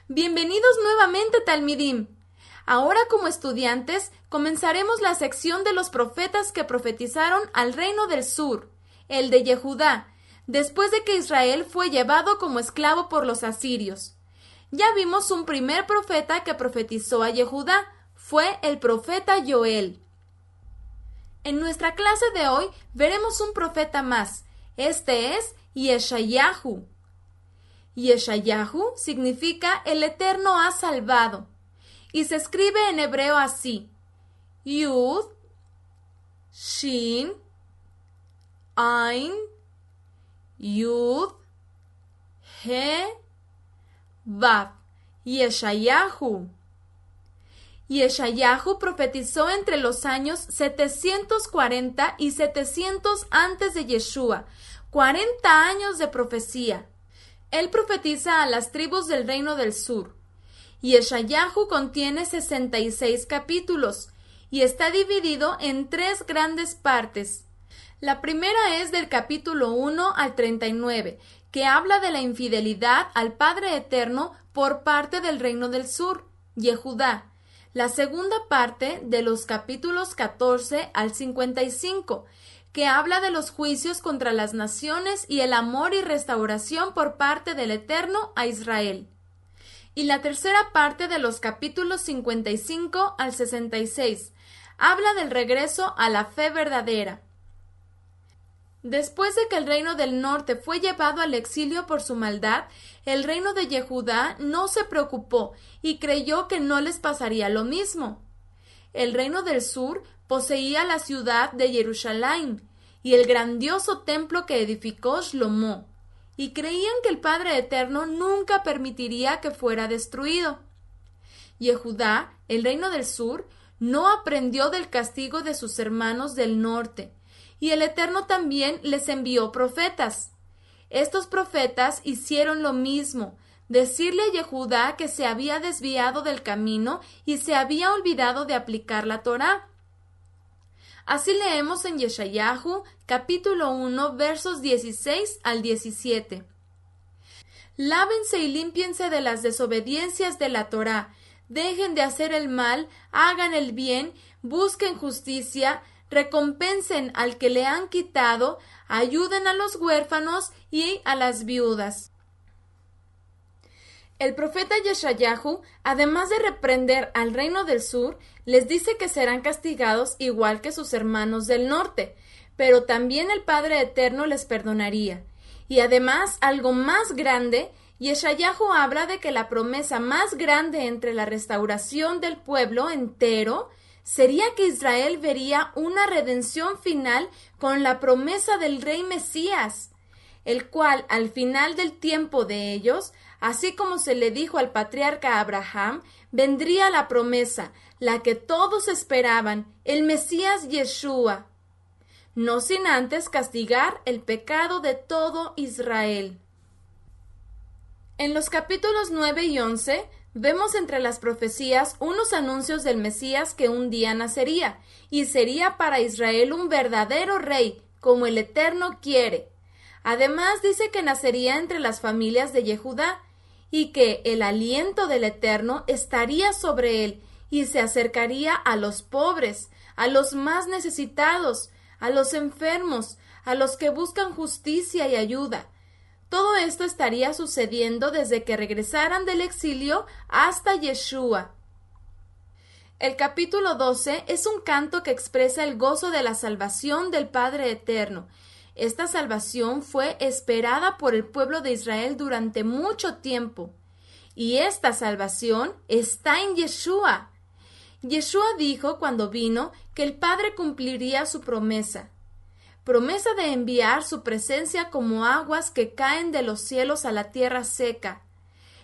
Bienvenidos nuevamente, Talmidim. Ahora, como estudiantes, comenzaremos la sección de los profetas que profetizaron al reino del sur, el de Yehudá, después de que Israel fue llevado como esclavo por los asirios. Ya vimos un primer profeta que profetizó a Yehudá, fue el profeta Joel. En nuestra clase de hoy veremos un profeta más. Este es Yeshayahu. Yeshayahu significa el Eterno ha salvado y se escribe en hebreo así: Yud, Shin, Ain, Yud, He, Vav. Yeshayahu. Yeshayahu profetizó entre los años 740 y 700 antes de Yeshua, 40 años de profecía. Él profetiza a las tribus del reino del sur. Yeshayahu contiene 66 capítulos y está dividido en 3 grandes partes. La primera es del capítulo 1 al 39, que habla de la infidelidad al Padre Eterno por parte del reino del sur, Yehudá. La segunda parte de los capítulos 14 al 55, que habla de los juicios contra las naciones y el amor y restauración por parte del Eterno a Israel. Y la tercera parte de los capítulos 55 al 66, habla del regreso a la fe verdadera. Después de que el reino del norte fue llevado al exilio por su maldad, el reino de Yehudá no se preocupó y creyó que no les pasaría lo mismo. El reino del sur poseía la ciudad de Jerusalén y el grandioso templo que edificó Shlomo, y creían que el Padre Eterno nunca permitiría que fuera destruido. Yehudá, el reino del sur, no aprendió del castigo de sus hermanos del norte, y el Eterno también les envió profetas. Estos profetas hicieron lo mismo, decirle a Yehudá que se había desviado del camino y se había olvidado de aplicar la Torá. Así leemos en Yeshayahu, capítulo 1, versos 16 al 17. Lávense y límpiense de las desobediencias de la Torá, dejen de hacer el mal, hagan el bien, busquen justicia, recompensen al que le han quitado, ayuden a los huérfanos y a las viudas. El profeta Yeshayahu, además de reprender al reino del sur, les dice que serán castigados igual que sus hermanos del norte, pero también el Padre Eterno les perdonaría. Y además, algo más grande, Yeshayahu habla de que la promesa más grande entre la restauración del pueblo entero sería que Israel vería una redención final con la promesa del rey Mesías, el cual al final del tiempo de ellos, así como se le dijo al patriarca Abraham, vendría la promesa, la que todos esperaban, el Mesías Yeshua, no sin antes castigar el pecado de todo Israel. En los capítulos 9 y 11 vemos entre las profecías unos anuncios del Mesías que un día nacería, y sería para Israel un verdadero rey, como el Eterno quiere. Además dice que nacería entre las familias de Yehudá, y que el aliento del Eterno estaría sobre él, y se acercaría a los pobres, a los más necesitados, a los enfermos, a los que buscan justicia y ayuda. Todo esto estaría sucediendo desde que regresaran del exilio hasta Yeshua. El capítulo 12 es un canto que expresa el gozo de la salvación del Padre Eterno. Esta salvación fue esperada por el pueblo de Israel durante mucho tiempo. Y esta salvación está en Yeshua. Yeshua dijo cuando vino que el Padre cumpliría su promesa de enviar su presencia como aguas que caen de los cielos a la tierra seca.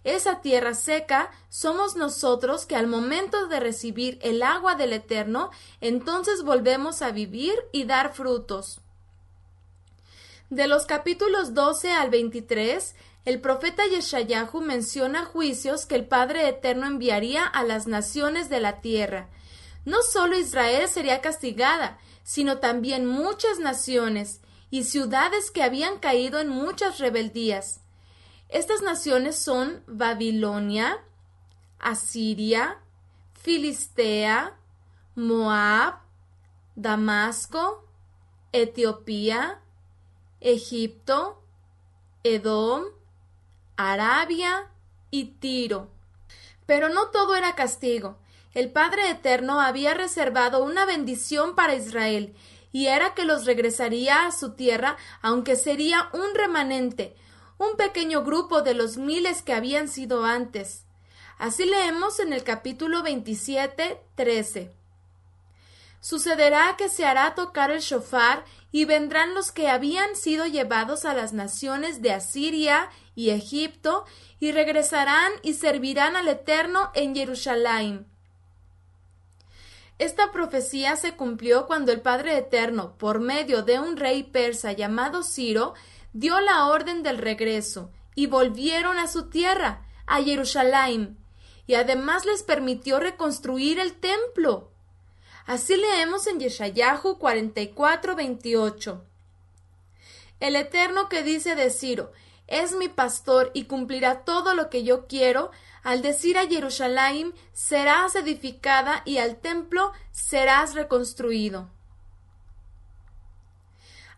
Esa tierra seca somos nosotros que al momento de recibir el agua del Eterno, entonces volvemos a vivir y dar frutos. De los capítulos 12 al 23, el profeta Yeshayahu menciona juicios que el Padre Eterno enviaría a las naciones de la tierra. No solo Israel sería castigada, sino también muchas naciones y ciudades que habían caído en muchas rebeldías. Estas naciones son Babilonia, Asiria, Filistea, Moab, Damasco, Etiopía, Egipto, Edom, Arabia y Tiro. Pero no todo era castigo. El Padre Eterno había reservado una bendición para Israel, y era que los regresaría a su tierra, aunque sería un remanente, un pequeño grupo de los miles que habían sido antes. Así leemos en el capítulo 27:13. Sucederá que se hará tocar el shofar y vendrán los que habían sido llevados a las naciones de Asiria y Egipto y regresarán y servirán al Eterno en Jerusalén. Esta profecía se cumplió cuando el Padre Eterno, por medio de un rey persa llamado Ciro, dio la orden del regreso y volvieron a su tierra, a Jerusalén, y además les permitió reconstruir el templo. Así leemos en Yeshayahu 44:28. El Eterno que dice de Ciro, es mi pastor y cumplirá todo lo que yo quiero, al decir a Jerusalén, serás edificada y al templo serás reconstruido.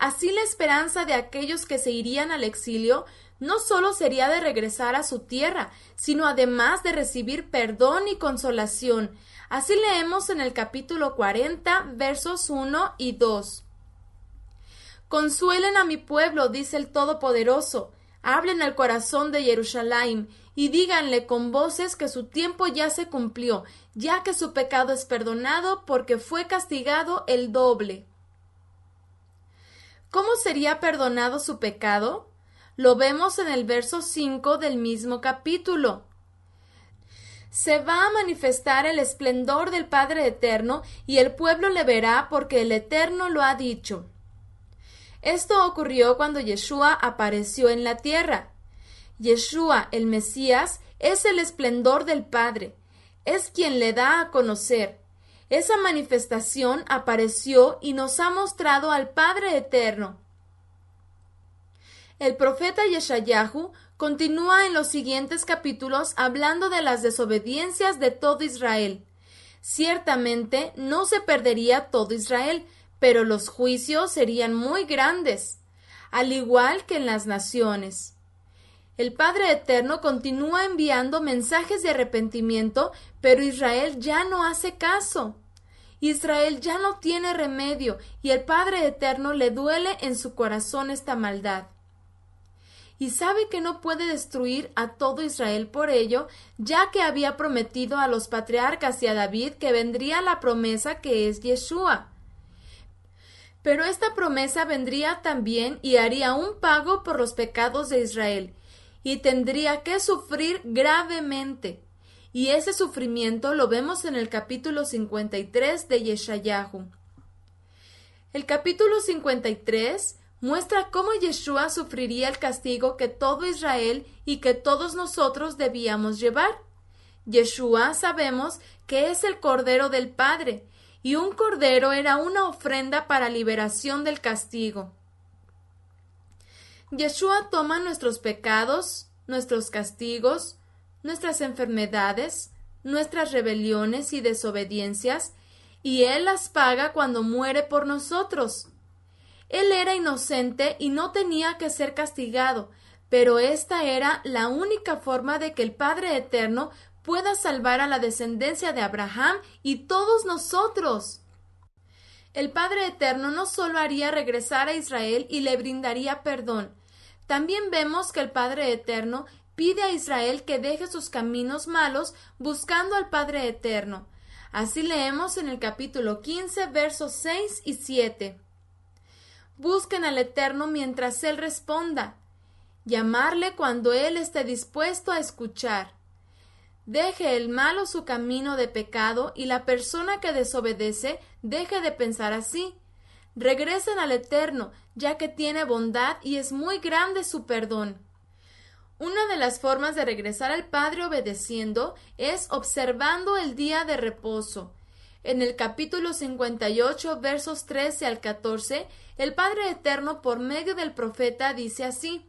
Así la esperanza de aquellos que se irían al exilio no solo sería de regresar a su tierra, sino además de recibir perdón y consolación. Así leemos en el capítulo 40, versos 1 y 2. Consuelen a mi pueblo, dice el Todopoderoso. Hablen al corazón de Jerusalén y díganle con voces que su tiempo ya se cumplió, ya que su pecado es perdonado porque fue castigado el doble. ¿Cómo sería perdonado su pecado? Lo vemos en el verso 5 del mismo capítulo. Se va a manifestar el esplendor del Padre Eterno y el pueblo le verá porque el Eterno lo ha dicho. Esto ocurrió cuando Yeshua apareció en la tierra. Yeshua, el Mesías, es el esplendor del Padre, es quien le da a conocer. Esa manifestación apareció y nos ha mostrado al Padre Eterno. El profeta Yeshayahu continúa en los siguientes capítulos hablando de las desobediencias de todo Israel. Ciertamente no se perdería todo Israel, pero los juicios serían muy grandes, al igual que en las naciones. El Padre Eterno continúa enviando mensajes de arrepentimiento, pero Israel ya no hace caso. Israel ya no tiene remedio y el Padre Eterno le duele en su corazón esta maldad. Y sabe que no puede destruir a todo Israel por ello, ya que había prometido a los patriarcas y a David que vendría la promesa que es Yeshua. Pero esta promesa vendría también y haría un pago por los pecados de Israel, y tendría que sufrir gravemente. Y ese sufrimiento lo vemos en el capítulo 53 de Yeshayahu. El capítulo 53 muestra cómo Yeshua sufriría el castigo que todo Israel y que todos nosotros debíamos llevar. Yeshua sabemos que es el Cordero del Padre, y un cordero era una ofrenda para liberación del castigo. Yeshua toma nuestros pecados, nuestros castigos, nuestras enfermedades, nuestras rebeliones y desobediencias, y Él las paga cuando muere por nosotros. Él era inocente y no tenía que ser castigado, pero esta era la única forma de que el Padre Eterno pueda salvar a la descendencia de Abraham y todos nosotros. El Padre Eterno no solo haría regresar a Israel y le brindaría perdón, también vemos que el Padre Eterno pide a Israel que deje sus caminos malos buscando al Padre Eterno. Así leemos en el capítulo 15, versos 6 y 7. Busquen al Eterno mientras Él responda. Llamarle cuando Él esté dispuesto a escuchar. Deje el malo su camino de pecado y la persona que desobedece deje de pensar así. Regresen al Eterno, ya que tiene bondad y es muy grande su perdón. Una de las formas de regresar al Padre obedeciendo es observando el día de reposo. En el capítulo 58, versos 13 al 14, el Padre Eterno por medio del profeta dice así: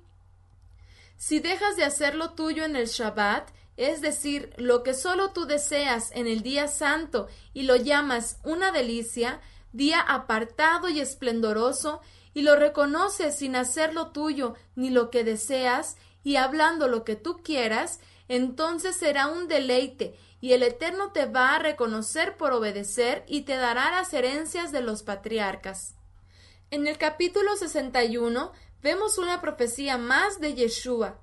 Si dejas de hacer lo tuyo en el Shabbat, es decir, lo que solo tú deseas en el día santo y lo llamas una delicia, día apartado y esplendoroso, y lo reconoces sin hacer lo tuyo ni lo que deseas, y hablando lo que tú quieras, entonces será un deleite, y el Eterno te va a reconocer por obedecer y te dará las herencias de los patriarcas. En el capítulo 61 vemos una profecía más de Yeshua.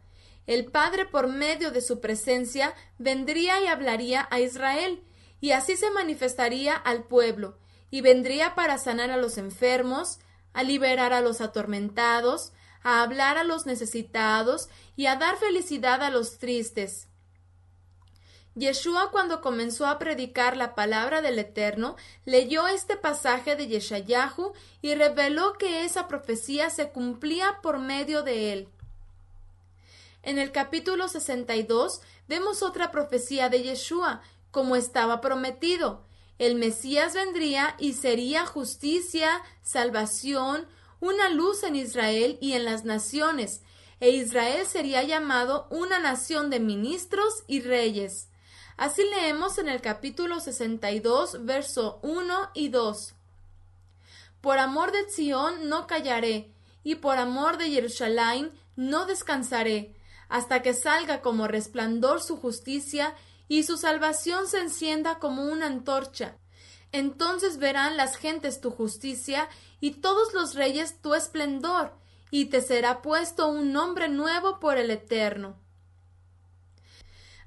El Padre, por medio de su presencia, vendría y hablaría a Israel, y así se manifestaría al pueblo, y vendría para sanar a los enfermos, a liberar a los atormentados, a hablar a los necesitados y a dar felicidad a los tristes. Yeshua, cuando comenzó a predicar la palabra del Eterno, leyó este pasaje de Yeshayahu y reveló que esa profecía se cumplía por medio de él. En el capítulo 62 vemos otra profecía de Yeshua, como estaba prometido. El Mesías vendría y sería justicia, salvación, una luz en Israel y en las naciones, e Israel sería llamado una nación de ministros y reyes. Así leemos en el capítulo 62, verso 1 y 2. Por amor de Sion no callaré, y por amor de Jerusalén no descansaré, hasta que salga como resplandor su justicia y su salvación se encienda como una antorcha. Entonces verán las gentes tu justicia y todos los reyes tu esplendor, y te será puesto un nombre nuevo por el Eterno.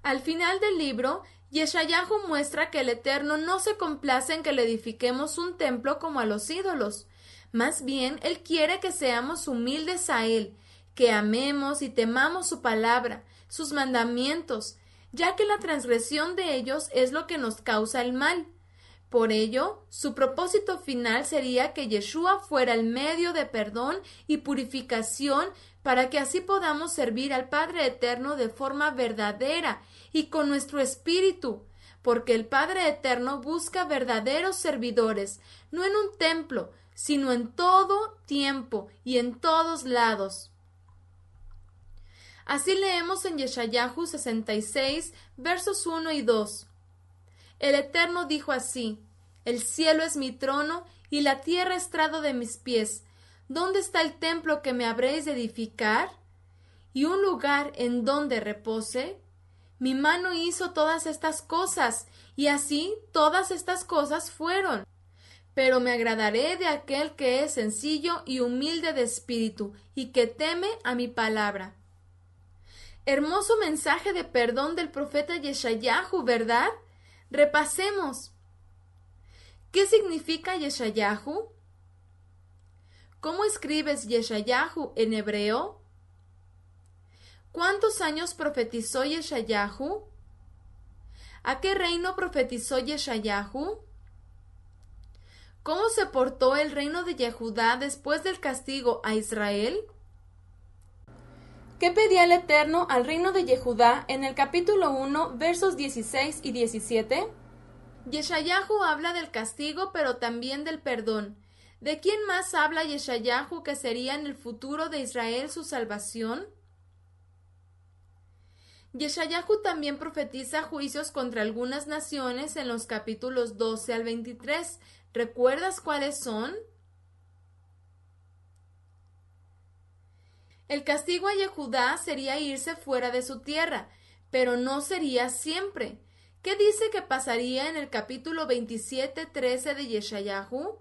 Al final del libro, Yeshayahu muestra que el Eterno no se complace en que le edifiquemos un templo como a los ídolos. Más bien, Él quiere que seamos humildes a Él, que amemos y temamos su palabra, sus mandamientos, ya que la transgresión de ellos es lo que nos causa el mal. Por ello, su propósito final sería que Yeshua fuera el medio de perdón y purificación para que así podamos servir al Padre Eterno de forma verdadera y con nuestro espíritu, porque el Padre Eterno busca verdaderos servidores, no en un templo, sino en todo tiempo y en todos lados. Así leemos en Yeshayahu 66, versos 1 y 2. El Eterno dijo así: El cielo es mi trono y la tierra estrado de mis pies. ¿Dónde está el templo que me habréis de edificar? ¿Y un lugar en donde repose? Mi mano hizo todas estas cosas, y así todas estas cosas fueron. Pero me agradaré de aquel que es sencillo y humilde de espíritu, y que teme a mi palabra. Hermoso mensaje de perdón del profeta Yeshayahu, ¿verdad? Repasemos. ¿Qué significa Yeshayahu? ¿Cómo escribes Yeshayahu en hebreo? ¿Cuántos años profetizó Yeshayahu? ¿A qué reino profetizó Yeshayahu? ¿Cómo se portó el reino de Yehudá después del castigo a Israel? ¿Qué pedía el Eterno al reino de Yehudá en el capítulo 1, versos 16 y 17? Yeshayahu habla del castigo, pero también del perdón. ¿De quién más habla Yeshayahu que sería en el futuro de Israel su salvación? Yeshayahu también profetiza juicios contra algunas naciones en los capítulos 12 al 23. ¿Recuerdas cuáles son? El castigo a Yehudá sería irse fuera de su tierra, pero no sería siempre. ¿Qué dice que pasaría en el capítulo 27-13 de Yeshayahu?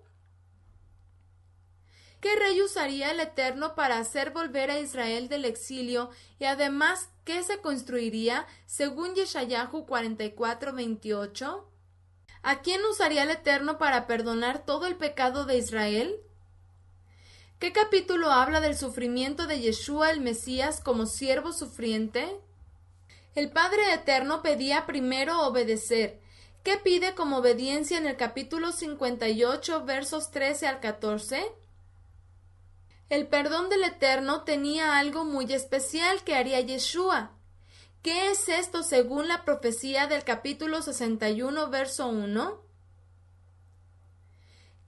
¿Qué rey usaría el Eterno para hacer volver a Israel del exilio y además qué se construiría según Yeshayahu 44-28? ¿A quién usaría el Eterno para perdonar todo el pecado de Israel? ¿Qué capítulo habla del sufrimiento de Yeshua el Mesías como siervo sufriente? El Padre Eterno pedía primero obedecer. ¿Qué pide como obediencia en el capítulo 58, versos 13 al 14? El perdón del Eterno tenía algo muy especial que haría Yeshua. ¿Qué es esto según la profecía del capítulo 61, verso 1?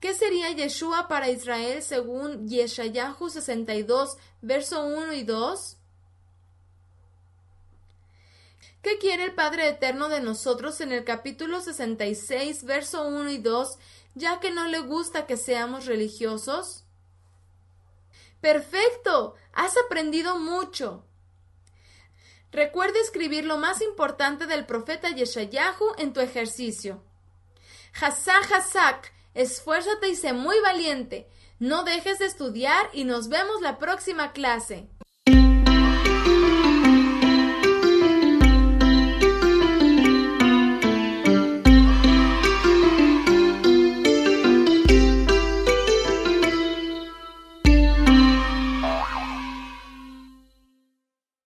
¿Qué sería Yeshua para Israel según Yeshayahu 62, verso 1 y 2? ¿Qué quiere el Padre Eterno de nosotros en el capítulo 66, verso 1 y 2, ya que no le gusta que seamos religiosos? ¡Perfecto! Has aprendido mucho. Recuerda escribir lo más importante del profeta Yeshayahu en tu ejercicio. Hazak, Hazak, esfuérzate y sé muy valiente. No dejes de estudiar y nos vemos la próxima clase.